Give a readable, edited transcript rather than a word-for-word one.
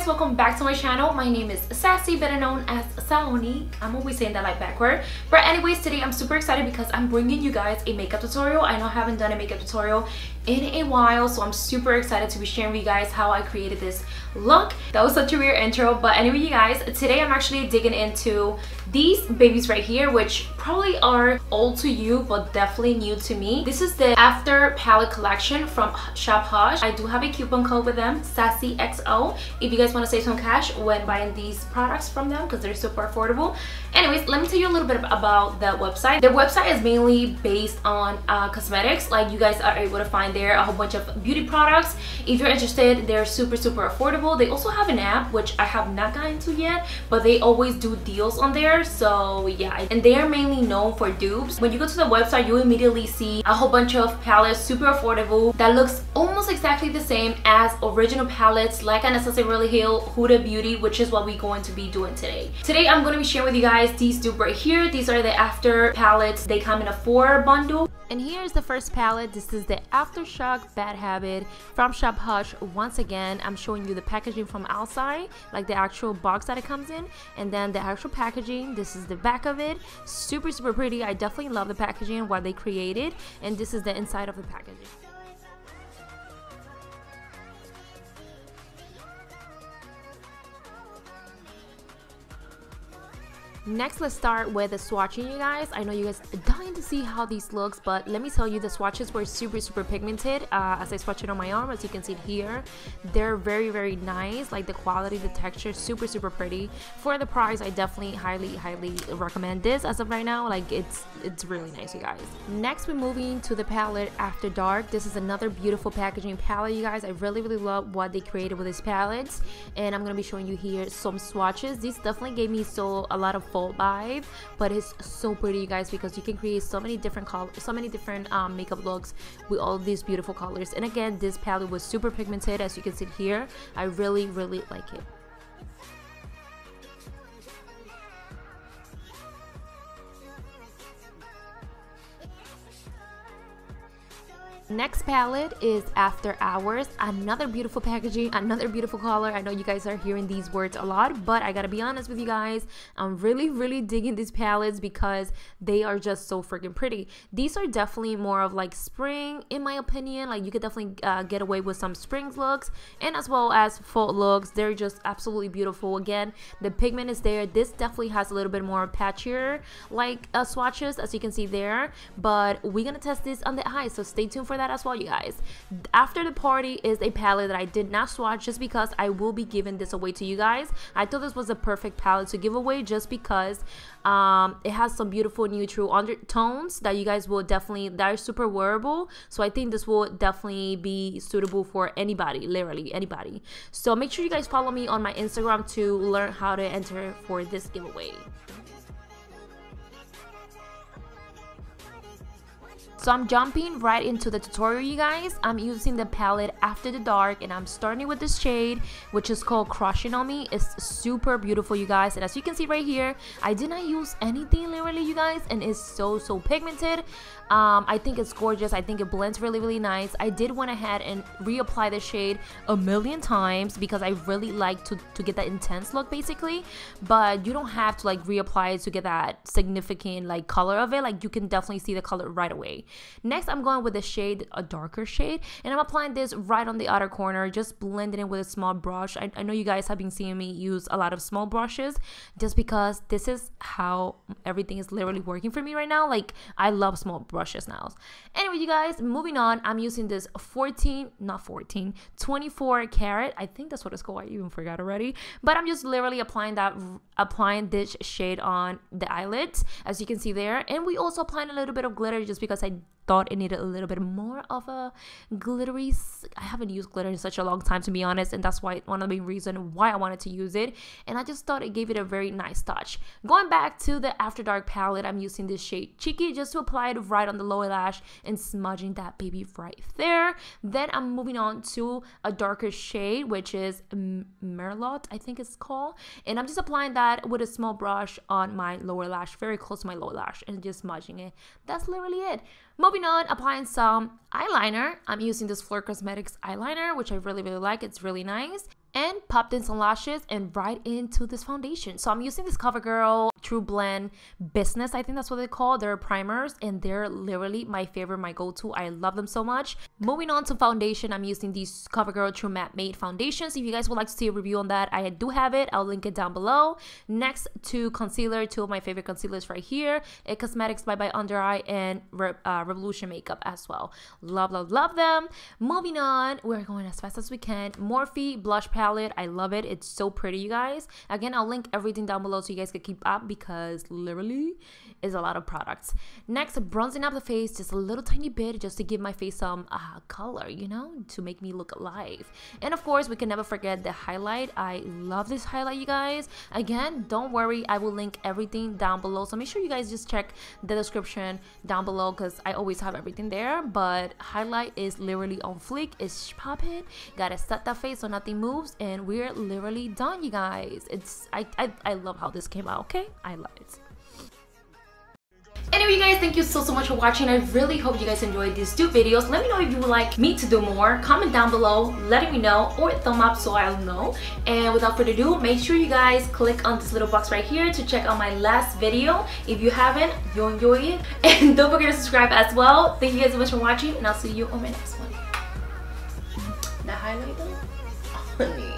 guys, welcome back to my channel. My name is Sassy, better known as Sahony. I'm always saying that like backward. But anyways, today I'm super excited because I'm bringing you guys a makeup tutorial. I know I haven't done a makeup tutorial in a while, so I'm super excited to be sharing with you guys how I created this look. That was such a weird intro, but anyway, you guys, today I'm actually digging into these babies right here, which probably are old to you but definitely new to me. This is the After palette collection from Shophush. I do have a coupon code with them, SAZYXO, if you guys want to save some cash when buying these products from them because they're super affordable. Anyways, let me tell you a little bit about the website. Their website is mainly based on cosmetics. Like, you guys are able to find there a whole bunch of beauty products. If you're interested, they're super affordable. They also have an app, which I have not gotten to yet, but they always do deals on there. So yeah, and they are mainly known for dupes. When you go to the website, you immediately see a whole bunch of palettes, super affordable, that looks almost exactly the same as original palettes like Unnecessarily Hill, Huda Beauty, which is what we're going to be doing today. Today I'm going to be sharing with you guys these dupes right here. These are the After palettes. They come in a 4 bundle. And here's the first palette. This is the Aftershock Bad Habit from Shophush. Once again, I'm showing you the packaging from outside, like the actual box that it comes in, and then the actual packaging. This is the back of it. Super pretty. I definitely love the packaging, what they created, and this is the inside of the packaging. Next, let's start with the swatching, you guys. I know you guys are dying to see how these looks, but let me tell you, the swatches were super pigmented. As I swatch it on my arm, as you can see it here, they're very nice. Like the quality, the texture, super pretty. For the price, I definitely highly recommend this as of right now. Like, it's really nice, you guys. Next, we're moving to the palette After Dark. This is another beautiful packaging palette, you guys. I really love what they created with these palettes, and I'm gonna be showing you here some swatches. These definitely gave me a lot of fall vibe, but it's so pretty, you guys, because you can create so many different colors, so many different makeup looks with all these beautiful colors. And again, this palette was super pigmented, as you can see here. I really like it. Next palette is After Hours. Another beautiful packaging, another beautiful color. I know you guys are hearing these words a lot, but I gotta be honest with you guys, I'm really digging these palettes because they are just so freaking pretty. These are definitely more of like spring, in my opinion. Like, you could definitely get away with some spring looks and as well as fall looks. They're just absolutely beautiful. Again, the pigment is there. This definitely has a little bit more patchier like swatches, as you can see there, but we're gonna test this on the eyes, so stay tuned for that as well, you guys. After the Party is a palette that I did not swatch just because I will be giving this away to you guys. I thought this was a perfect palette to give away just because it has some beautiful neutral undertones that you guys will definitely, that are super wearable. So I think this will definitely be suitable for anybody, literally anybody. So make sure you guys follow me on my Instagram to learn how to enter for this giveaway. So I'm jumping right into the tutorial, you guys. I'm using the palette After the Dark, and I'm starting with this shade, which is called Crushing on Me. It's super beautiful, you guys, and as you can see right here, I did not use anything literally, you guys, and it's so pigmented. I think it's gorgeous. I think it blends really nice. I did went ahead and reapply the shade a million times because I really like to get that intense look, basically, but you don't have to like reapply it to get that significant like color of it. Like, you can definitely see the color right away. Next, I'm going with a shade, a darker shade, and I'm applying this right on the outer corner, just blending it with a small brush. I know you guys have been seeing me use a lot of small brushes just because this is how everything is literally working for me right now. Like, I love small brushes now. Anyway, you guys, moving on, I'm using this 24 karat, I think that's what it's called, I even forgot already, but I'm just literally applying this shade on the eyelids, as you can see there. And we also applying a little bit of glitter just because I thought it needed a little bit more of a glittery. I haven't used glitter in such a long time, to be honest, and that's why one of the main reasons why I wanted to use it, and I just thought it gave it a very nice touch. Going back to the After Dark palette, I'm using this shade Cheeky just to apply it right on the lower lash and smudging that baby right there. Then I'm moving on to a darker shade, which is Merlot, I think it's called, and I'm just applying that with a small brush on my lower lash, very close to my lower lash, and just smudging it. That's literally it. Moving on, applying some eyeliner. I'm using this Fleur Cosmetics eyeliner, which I really like. It's really nice. and popped in some lashes and right into this foundation. So I'm using this CoverGirl TruBlend Business, I think that's what they call their primers, and they're literally my favorite, my go-to. I love them so much. Moving on to foundation, I'm using these CoverGirl True Matte Made foundations. If you guys would like to see a review on that, I do have it. I'll link it down below. Next to concealer, two of my favorite concealers right here, It Cosmetics by Under Eye and Revolution Makeup as well. Love, love, love them. Moving on, we're going as fast as we can. Morphe blush palette, I love it. It's so pretty, you guys. Again, I'll link everything down below so you guys can keep up, because literally is a lot of products. Next, bronzing up the face just a little tiny bit, just to give my face some color, you know, to make me look alive. And of course, we can never forget the highlight. I love this highlight, you guys. Again, don't worry, I will link everything down below, so make sure you guys just check the description down below, because I always have everything there. But highlight is literally on fleek. It's popping. Gotta set that face so nothing moves, and we're literally done, you guys. It's I love how this came out. Okay, I love it. Anyway, you guys, thank you so much for watching. I really hope you guys enjoyed these 2 videos. Let me know if you would like me to do more. Comment down below letting me know, or thumb up so I'll know. And without further ado, make sure you guys click on this little box right here to check out my last video. If you haven't, you'll enjoy it. And don't forget to subscribe as well. Thank you guys so much for watching, and I'll see you on my next one. The highlight though? Honey.